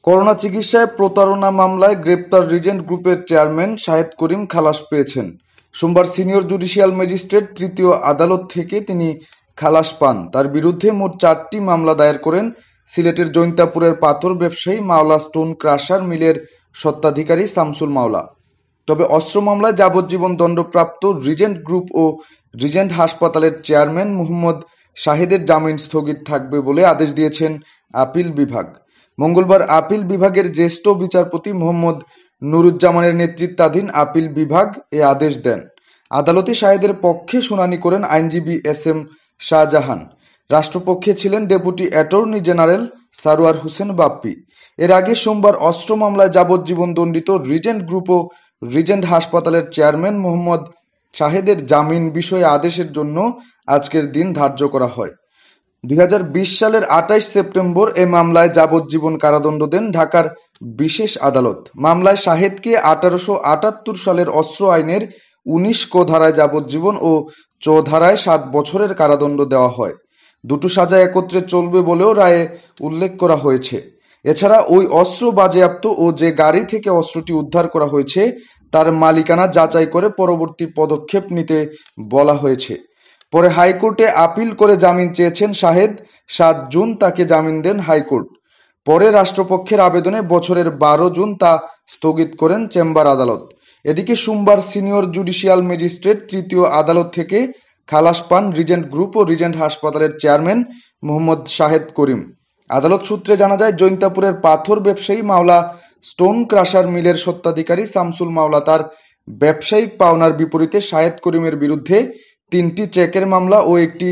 Corona চিকিৎসায় প্রতারণা মামলায় গ্রেপ্তার রিজেন্ট গ্রুপের চেয়ারম্যান শাহেদ করিম খালাস পেয়েছেন। সোমবার সিনিয়র জুডিশিয়াল ম্যাজিস্ট্রেট তৃতীয় আদালত থেকে তিনি খালাস পান। তার বিরুদ্ধে মোট 4টি মামলা দায়ের করেন সিলেটের জৈন্তাপুরের পাথর ব্যবসায়ী মাওলা স্টোন ক্রাশার মিলের স্বত্বাধিকারী শামসুল মাওলা। তবে অস্ত্র মামলায় যাবজ্জীবন দণ্ডপ্রাপ্ত রিজেন্ট গ্রুপ ও রিজেন্ট হাসপাতালের চেয়ারম্যান মোহাম্মদ শাহেদের জামিন স্থগিত থাকবে বলে আদেশ দিয়েছেন আপিল বিভাগ। মঙ্গলবার আপিল বিভাগের জ্যেষ্ঠ বিচারপতি মোহাম্মদ নুরুজ্জামানের নেতৃত্বাধীন আপিল বিভাগ এ আদেশ দেন। আদালতে শাহেদের পক্ষে শুনানি করেন আইনজীবী এস.এম. শাহজাহান। রাষ্ট্রপক্ষে ছিলেন deputy attorney general Sarwar Hossain Bappi. এর আগে সোমবার অস্ত্র মামলায় যাবজ্জীবন দণ্ডিত রিজেন্ট গ্রুপ ও রিজেন্ট হাসপাতালের চেয়ারম্যান মোহাম্মদ শাহেদের জামিন বিষয়ে আদেশের জন্য আজকের দিন ধার্য করা হয়। 2020 সালের 28 সেপ্টেম্বর এ মামলায় যাবজ্জীবন কারাদণ্ড দেন ঢাকার বিশেষ আদালত। মামলায় শাহেদকে 1878 সালের অস্ত্র আইনের 19 ক ধারায় যাবজ্জীবন ও চ ধারায় 7 বছরের কারাদণ্ড দেওয়া হয়। দুটো সাজা একত্রে চলবে বলেও রায়ে উল্লেখ করা হয়েছে। এছাড়া ওই অস্ত্র বাজেয়াপ্ত ও যে গাড়ি থেকে অস্ত্রটি উদ্ধার করা হয়েছে তার মালিকানা যাচাই করে পরবর্তী পদক্ষেপ নিতে বলা হয়েছে। পরে হাইকোর্টে আপিল করে জামিন চেয়েছেন শাহেদ। 7 জুন তাকে জামিন দেন হাইকোর্ট। পরে রাষ্ট্রপক্ষের আবেদনে বছরের 12 জুন তা স্থগিত করেন চেম্বার আদালত। এদিকে সোমবার সিনিয়র জুডিশিয়াল ম্যাজিস্ট্রেট তৃতীয় আদালত থেকে খালাস পান রিজেন্ট গ্রুপ ও রিজেন্ট হাসপাতালের চেয়ারম্যান মোহাম্মদ শাহেদ করিম। আদালত সূত্রে জানা যায়, জৈন্তাপুরের পাথর ব্যবসায়ী মাওলা স্টোন ক্রাশার মিলের স্বত্বাধিকারী শামসুল মাওলা তার ব্যবসায়িক পাওনার বিপরীতে শাহেদ করিমের বিরুদ্ধে 3টি চেকের মামলা ও একটি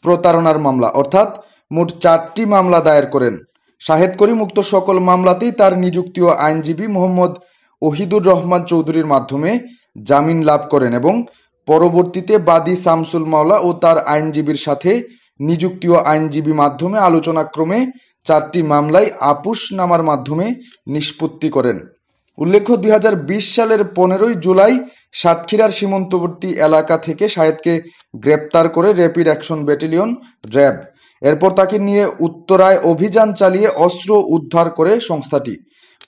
প্রতারণার মামলা অর্থাৎ মোট 4টি মামলা দায়ের করেন। শাহেদ করিম উক্ত সকল মামলাতেই তার নিযুক্তীয় আইনজীবী মোহাম্মদ ওহিদুর রহমান চৌধুরীর মাধ্যমে জামিন লাভ করেন এবং পরবর্তীতে বাদী শামসুল মাওলা ও তার আইনজীবীর সাথে নিযুক্তীয় আইনজীবী মাধ্যমে আলোচনাক্রমে 4টি মামলায় আপুসনামার মাধ্যমে নিষ্পত্তি করেন। উল্লেখ্য, 2020 সালের 15 জুলাই সাতক্ষীরার সীমান্তবর্তী এলাকা থেকে শাহেদকে গ্রেপ্তার করে র্যাপিড অ্যাকশন ব্যাটালিয়ন র্যাব। এরপর তাকে নিয়ে উত্তরায় অভিযান চালিয়ে অস্ত্র উদ্ধার করে সংস্থাটি।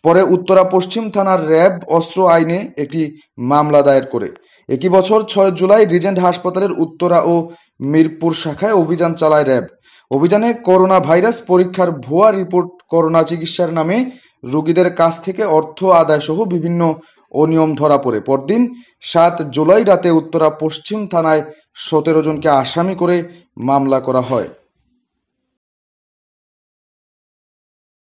পরে উত্তরা পশ্চিম থানার র্যাব অস্ত্র আইনে একটি মামলা দায়ের করে। একই বছর 6 জুলাই রিজেন্ট হাসপাতালের উত্তরা ও মিরপুর শাখায় অভিযান চালায় র্যাব। অভিযানে করোনা ভাইরাস পরীক্ষার ভুয়া রিপোর্ট, করোনা চিকিৎসার নামে রোগীদের কাছ থেকে অর্থ আদায় সহ বিভিন্ন অনিয়ম ধরা পড়ে। পরদিন 7 জুলাই রাতে উত্তরা পশ্চিম থানায় 17 জনকে আসামি করে মামলা করা হয়।